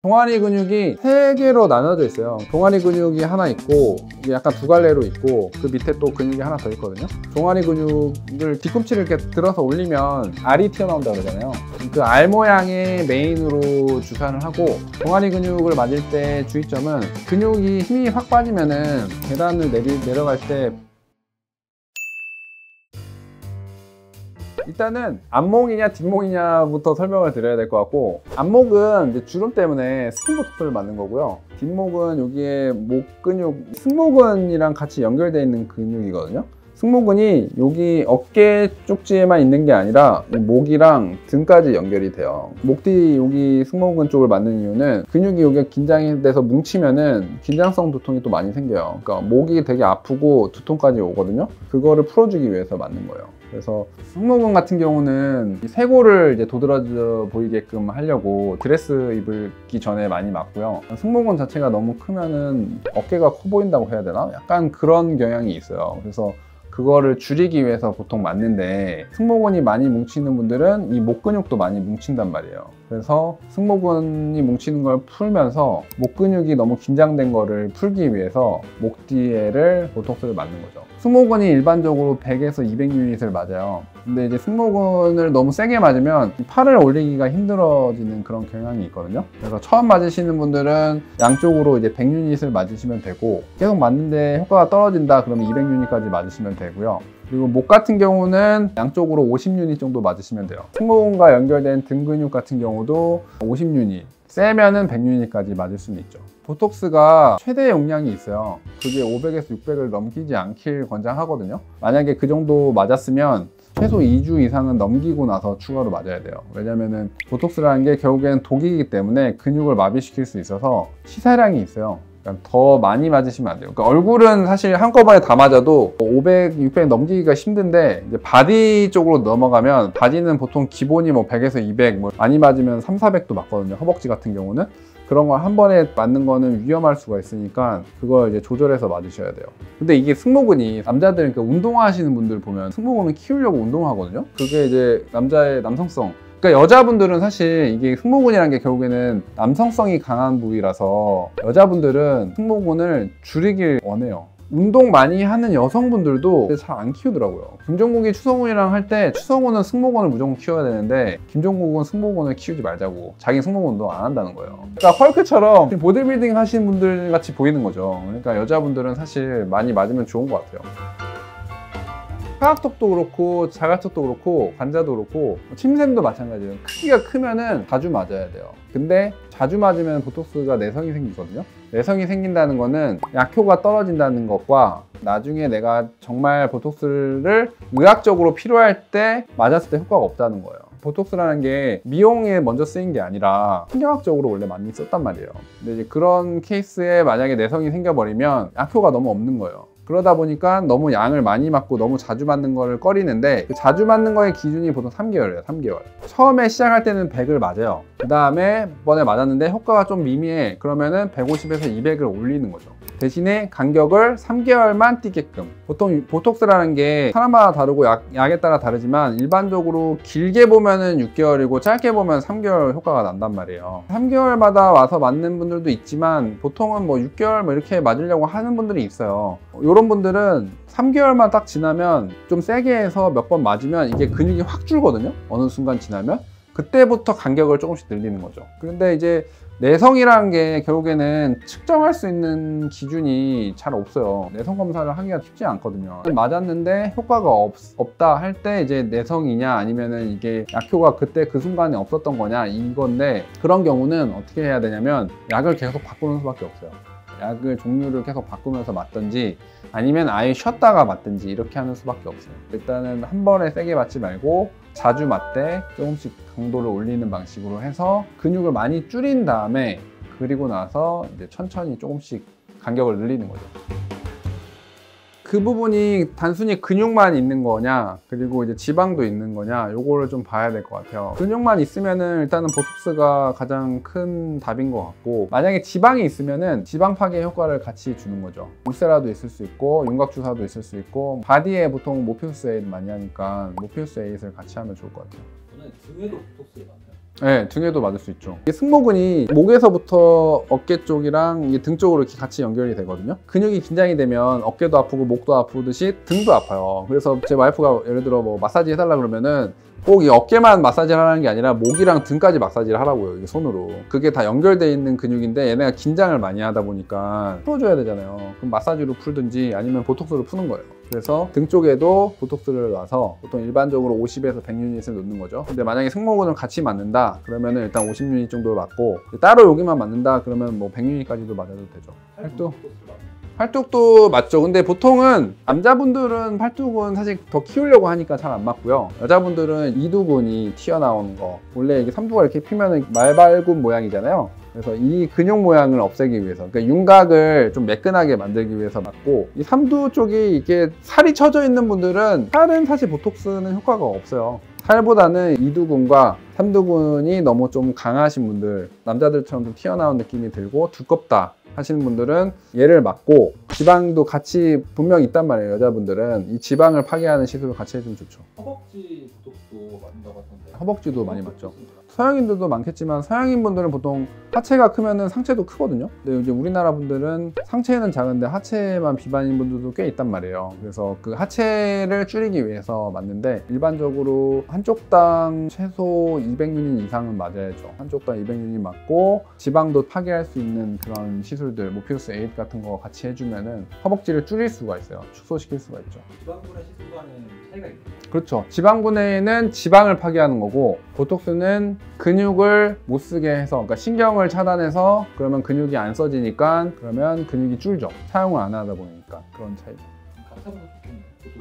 종아리 근육이 세 개로 나눠져 있어요. 종아리 근육이 하나 있고 이게 약간 두 갈래로 있고 그 밑에 또 근육이 하나 더 있거든요. 종아리 근육을 뒤꿈치를 이렇게 들어서 올리면 알이 튀어나온다 그러잖아요. 그 알 모양의 메인으로 주사를 하고, 종아리 근육을 맞을 때 주의점은 근육이 힘이 확 빠지면은 계단을 내려갈 때 일단은 앞목이냐 뒷목이냐부터 설명을 드려야 될 것 같고, 앞목은 이제 주름 때문에 스킨보톡스를 맞는 거고요. 뒷목은 여기에 목 근육, 승모근이랑 같이 연결되어 있는 근육이거든요. 승모근이 여기 어깨 쪽지에만 있는 게 아니라 목이랑 등까지 연결이 돼요. 목 뒤 여기 승모근 쪽을 맞는 이유는 근육이 여기가 긴장이 돼서 뭉치면은 긴장성 두통이 또 많이 생겨요. 그러니까 목이 되게 아프고 두통까지 오거든요. 그거를 풀어주기 위해서 맞는 거예요. 그래서 승모근 같은 경우는 쇄골을 이제 도드라져 보이게끔 하려고 드레스 입기 전에 많이 맞고요. 승모근 자체가 너무 크면은 어깨가 커 보인다고 해야 되나? 약간 그런 경향이 있어요. 그래서 그거를 줄이기 위해서 보통 맞는데, 승모근이 많이 뭉치는 분들은 이 목 근육도 많이 뭉친단 말이에요. 그래서 승모근이 뭉치는 걸 풀면서 목 근육이 너무 긴장된 거를 풀기 위해서 목 뒤에를 보톡스를 맞는 거죠. 승모근이 일반적으로 100에서 200유닛을 맞아요. 근데 이제 승모근을 너무 세게 맞으면 팔을 올리기가 힘들어지는 그런 경향이 있거든요. 그래서 처음 맞으시는 분들은 양쪽으로 이제 100유닛을 맞으시면 되고, 계속 맞는데 효과가 떨어진다 그러면 200유닛까지 맞으시면 되고요. 그리고 목 같은 경우는 양쪽으로 50유닛 정도 맞으시면 돼요. 승모근과 연결된 등 근육 같은 경우도 50유닛, 세면은 100유닛까지 맞을 수는 있죠. 보톡스가 최대 용량이 있어요. 그게 500에서 600을 넘기지 않길 권장하거든요. 만약에 그 정도 맞았으면 최소 2주 이상은 넘기고 나서 추가로 맞아야 돼요. 왜냐면은 보톡스라는 게 결국엔 독이기 때문에 근육을 마비시킬 수 있어서 시사량이 있어요. 그러니까 더 많이 맞으시면 안 돼요. 그러니까 얼굴은 사실 한꺼번에 다 맞아도 500, 600 넘기기가 힘든데, 이제 바디 쪽으로 넘어가면 바디는 보통 기본이 뭐 100에서 200, 뭐 많이 맞으면 3, 400도 맞거든요. 허벅지 같은 경우는. 그런 걸 한 번에 맞는 거는 위험할 수가 있으니까 그걸 이제 조절해서 맞으셔야 돼요. 근데 이게 승모근이, 남자들 그러니까 운동하시는 분들 보면 승모근을 키우려고 운동하거든요. 그게 이제 남자의 남성성, 그러니까 여자분들은 사실 이게 승모근이라는 게 결국에는 남성성이 강한 부위라서 여자분들은 승모근을 줄이길 원해요. 운동 많이 하는 여성분들도 잘 안 키우더라고요. 김종국이 추성훈이랑 할 때 추성훈은 승모근을 무조건 키워야 되는데 김종국은 승모근을 키우지 말자고, 자기 승모근 운동 안 한다는 거예요. 그러니까 헐크처럼 보디빌딩 하시는 분들 같이 보이는 거죠. 그러니까 여자분들은 사실 많이 맞으면 좋은 것 같아요. 하악턱도 그렇고 자갈턱도 그렇고 관자도 그렇고 침샘도 마찬가지예요. 크기가 크면은 자주 맞아야 돼요. 근데 자주 맞으면 보톡스가 내성이 생기거든요. 내성이 생긴다는 거는 약효가 떨어진다는 것과 나중에 내가 정말 보톡스를 의학적으로 필요할 때 맞았을 때 효과가 없다는 거예요. 보톡스라는 게 미용에 먼저 쓰인 게 아니라 신경학적으로 원래 많이 썼단 말이에요. 근데 이제 그런 케이스에 만약에 내성이 생겨버리면 약효가 너무 없는 거예요. 그러다 보니까 너무 양을 많이 맞고 너무 자주 맞는 거를 꺼리는데, 그 자주 맞는 거의 기준이 보통 3개월이에요. 3개월. 처음에 시작할 때는 100을 맞아요. 그 다음에 번에 맞았는데 효과가 좀 미미해. 그러면은 150에서 200을 올리는 거죠. 대신에 간격을 3개월만 뛰게끔. 보통 보톡스라는 게 사람마다 다르고 약에 따라 다르지만 일반적으로 길게 보면은 6개월이고 짧게 보면 3개월 효과가 난단 말이에요. 3개월마다 와서 맞는 분들도 있지만 보통은 뭐 6개월 뭐 이렇게 맞으려고 하는 분들이 있어요. 이런 분들은 3개월만 딱 지나면 좀 세게 해서 몇 번 맞으면 이게 근육이 확 줄거든요. 어느 순간 지나면 그때부터 간격을 조금씩 늘리는 거죠. 그런데 이제 내성이라는 게 결국에는 측정할 수 있는 기준이 잘 없어요. 내성 검사를 하기가 쉽지 않거든요. 맞았는데 효과가 없다 할 때 이제 내성이냐 아니면은 이게 약효가 그때 그 순간에 없었던 거냐 이건데, 그런 경우는 어떻게 해야 되냐면 약을 계속 바꾸는 수밖에 없어요. 약을 종류를 계속 바꾸면서 맞든지 아니면 아예 쉬었다가 맞든지 이렇게 하는 수밖에 없어요. 일단은 한 번에 세게 맞지 말고 자주 맞되 조금씩 강도를 올리는 방식으로 해서 근육을 많이 줄인 다음에, 그리고 나서 이제 천천히 조금씩 간격을 늘리는 거죠. 그 부분이 단순히 근육만 있는 거냐, 그리고 이제 지방도 있는 거냐, 요거를 좀 봐야 될 것 같아요. 근육만 있으면은 일단은 보톡스가 가장 큰 답인 것 같고, 만약에 지방이 있으면은 지방 파괴 효과를 같이 주는 거죠. 울세라도 있을 수 있고 윤곽 주사도 있을 수 있고, 바디에 보통 모피우스 에잇 많이 하니까 모피우스 에잇을 같이 하면 좋을 것 같아요. 저는 등에도 보톡스를 맞아요. 네, 등에도 맞을 수 있죠. 이 승모근이 목에서부터 어깨 쪽이랑 등 쪽으로 이렇게 같이 연결이 되거든요. 근육이 긴장이 되면 어깨도 아프고 목도 아프듯이 등도 아파요. 그래서 제 와이프가 예를 들어 뭐 마사지 해달라 그러면은 꼭 이 어깨만 마사지를 하는 게 아니라 목이랑 등까지 마사지를 하라고요. 이게 손으로. 그게 다 연결되어 있는 근육인데 얘네가 긴장을 많이 하다 보니까 풀어줘야 되잖아요. 그럼 마사지로 풀든지 아니면 보톡스로 푸는 거예요. 그래서 등 쪽에도 보톡스를 놔서 보통 일반적으로 50에서 100유닛을 놓는 거죠. 근데 만약에 승모근을 같이 맞는다 그러면은 일단 50유닛 정도를 맞고 따로 여기만 맞는다 그러면 뭐 100유닛까지도 맞아도 되죠. 팔뚝도 맞죠. 근데 보통은 남자분들은 팔뚝은 사실 더 키우려고 하니까 잘 안 맞고요. 여자분들은 이두근이 튀어나오는 거, 원래 이게 삼두가 이렇게 피면은 말발굽 모양이잖아요. 그래서 이 근육 모양을 없애기 위해서, 그러니까 윤곽을 좀 매끈하게 만들기 위해서 맞고, 이 삼두 쪽이 이게 살이 쳐져 있는 분들은 살은 사실 보톡스는 효과가 없어요. 살보다는 이두근과 삼두근이 너무 좀 강하신 분들, 남자들처럼 좀 튀어나온 느낌이 들고 두껍다 하시는 분들은 얘를 맞고, 지방도 같이 분명 있단 말이에요. 여자분들은 이 지방을 파괴하는 시술을 같이 해주면 좋죠. 허벅지 보톡스도 맞는다고 하던데. 허벅지도 많이 맞죠. 서양인들도 많겠지만 서양인 분들은 보통 하체가 크면은 상체도 크거든요. 근데 이제 우리나라 분들은 상체는 작은데 하체만 비만인 분들도 꽤 있단 말이에요. 그래서 그 하체를 줄이기 위해서 맞는데, 일반적으로 한쪽당 최소 200유닛 이상은 맞아야죠. 한쪽당 200유닛 맞고 지방도 파괴할 수 있는 그런 시술들, 모피우스 8 같은 거 같이 해주면은 허벅지를 줄일 수가 있어요. 축소시킬 수가 있죠. 지방분해 시술과는 차이가 있나요? 그렇죠. 지방분해는 지방을 파괴하는 거고, 보톡스는 근육을 못 쓰게 해서, 그러니까 신경을 차단해서, 그러면 근육이 안 써지니까 그러면 근육이 줄죠. 사용을 안 하다 보니까. 그런 차이죠.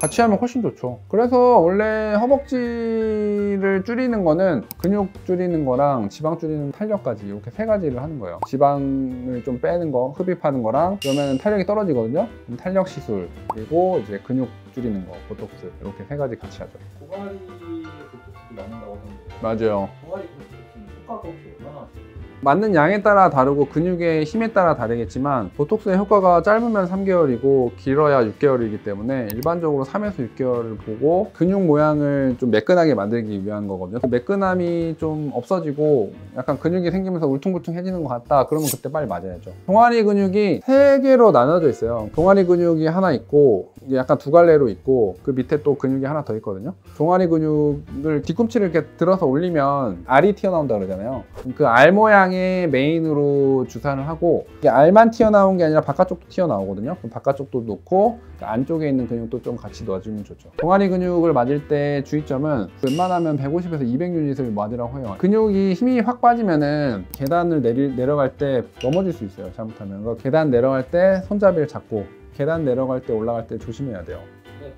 같이 하면 훨씬 좋죠. 그래서 원래 허벅지를 줄이는 거는 근육 줄이는 거랑 지방 줄이는 탄력까지 이렇게 세 가지를 하는 거예요. 지방을 좀 빼는 거, 흡입하는 거랑, 그러면 탄력이 떨어지거든요. 탄력 시술, 그리고 이제 근육 줄이는 거, 보톡스, 이렇게 세 가지 같이 하죠. 종아리 보톡스도 맞는다고 하던데. 맞아요. 종아리 보톡스는 효과가 혹시 얼마나 있어요? 맞는 양에 따라 다르고 근육의 힘에 따라 다르겠지만, 보톡스의 효과가 짧으면 3개월이고 길어야 6개월이기 때문에 일반적으로 3에서 6개월을 보고 근육 모양을 좀 매끈하게 만들기 위한 거거든요. 매끈함이 좀 없어지고 약간 근육이 생기면서 울퉁불퉁해지는 것 같다 그러면 그때 빨리 맞아야죠. 종아리 근육이 3개로 나눠져 있어요. 종아리 근육이 하나 있고, 이게 약간 두 갈래로 있고, 그 밑에 또 근육이 하나 더 있거든요. 종아리 근육을 뒤꿈치를 이렇게 들어서 올리면 알이 튀어나온다 그러잖아요. 그 알 모양의 메인으로 주사를 하고, 이게 알만 튀어나온 게 아니라 바깥쪽도 튀어나오거든요. 그럼 바깥쪽도 놓고 그 안쪽에 있는 근육도 좀 같이 넣어주면 좋죠. 종아리 근육을 맞을 때 주의점은 웬만하면 150에서 200유닛을 맞으라고 해요. 근육이 힘이 확 빠지면은 계단을 내려갈 때 넘어질 수 있어요. 잘못하면. 그러니까 계단 내려갈 때 손잡이를 잡고, 계단 내려갈 때 올라갈 때 조심해야 돼요. 근데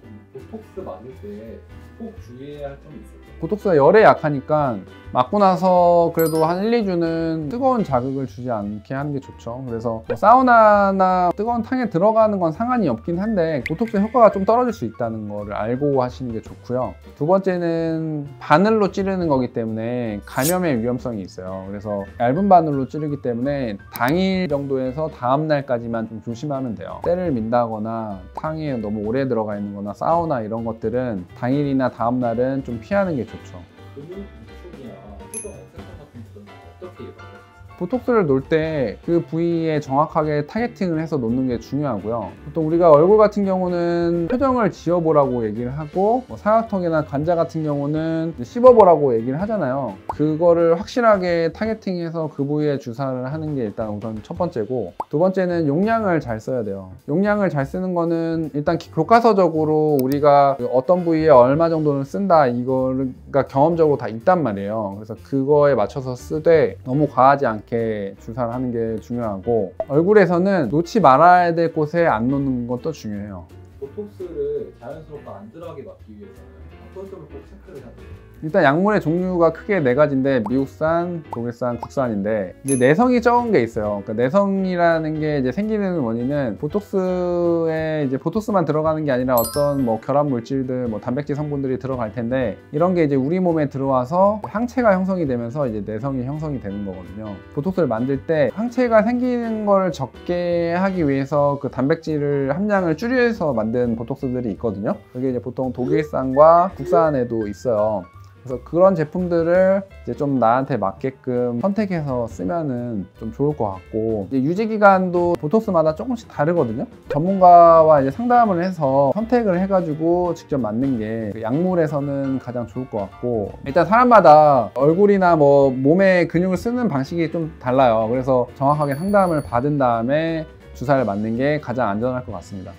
보톡스 맞을 때 꼭 주의해야 할 점이 있어요. 보톡스가 열에 약하니까 맞고 나서 그래도 한 1, 2주는 뜨거운 자극을 주지 않게 하는 게 좋죠. 그래서 뭐 사우나나 뜨거운 탕에 들어가는 건 상관이 없긴 한데, 보톡스의 효과가 좀 떨어질 수 있다는 거를 알고 하시는 게 좋고요. 두 번째는 바늘로 찌르는 거기 때문에 감염의 위험성이 있어요. 그래서 얇은 바늘로 찌르기 때문에 당일 정도에서 다음 날까지만 좀 조심하면 돼요. 때를 민다거나 탕에 너무 오래 들어가 있는 거나 사우나 이런 것들은 당일이나 다음 날은 좀 피하는 게 좋죠. 근육 위축이나 수동 억센터 같은 것들은 어떻게 예방할 수 있어요? 보톡스를 놓을 때 그 부위에 정확하게 타겟팅을 해서 놓는 게 중요하고요. 보통 우리가 얼굴 같은 경우는 표정을 지어보라고 얘기를 하고, 뭐 사각턱이나 관자 같은 경우는 씹어보라고 얘기를 하잖아요. 그거를 확실하게 타겟팅해서 그 부위에 주사를 하는 게 일단 우선 첫 번째고, 두 번째는 용량을 잘 써야 돼요. 용량을 잘 쓰는 거는 일단 교과서적으로 우리가 어떤 부위에 얼마 정도는 쓴다, 이거가 경험적으로 다 있단 말이에요. 그래서 그거에 맞춰서 쓰되 너무 과하지 않게 주사를 하는 게 중요하고, 얼굴에서는 놓지 말아야 될 곳에 안 놓는 것도 중요해요. 보톡스를 자연스럽고 안전하게 맞기 위해서는 어떤 점을 꼭 체크를 해야 돼요? 일단 약물의 종류가 크게 4가지인데, 미국산, 독일산, 국산인데, 이제 내성이 적은 게 있어요. 그러니까 내성이라는 게 이제 생기는 원인은 보톡스에 이제 보톡스만 들어가는 게 아니라 어떤 뭐 결합 물질들, 뭐 단백질 성분들이 들어갈 텐데, 이런 게 이제 우리 몸에 들어와서 항체가 형성이 되면서 이제 내성이 형성이 되는 거거든요. 보톡스를 만들 때 항체가 생기는 걸 적게 하기 위해서 그 단백질을 함량을 줄여서 만든 보톡스들이 있거든요. 그게 이제 보통 독일산과 국산에도 있어요. 그래서 그런 제품들을 이제 좀 나한테 맞게끔 선택해서 쓰면은 좀 좋을 것 같고, 이제 유지 기간도 보톡스마다 조금씩 다르거든요. 전문가와 이제 상담을 해서 선택을 해가지고 직접 맞는 게 약물에서는 가장 좋을 것 같고, 일단 사람마다 얼굴이나 뭐 몸의 근육을 쓰는 방식이 좀 달라요. 그래서 정확하게 상담을 받은 다음에 주사를 맞는 게 가장 안전할 것 같습니다.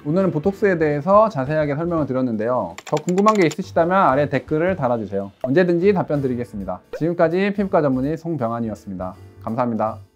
오늘은 보톡스에 대해서 자세하게 설명을 드렸는데요. 더 궁금한 게 있으시다면 아래 댓글을 달아주세요. 언제든지 답변 드리겠습니다. 지금까지 피부과 전문의 송병환이었습니다. 감사합니다.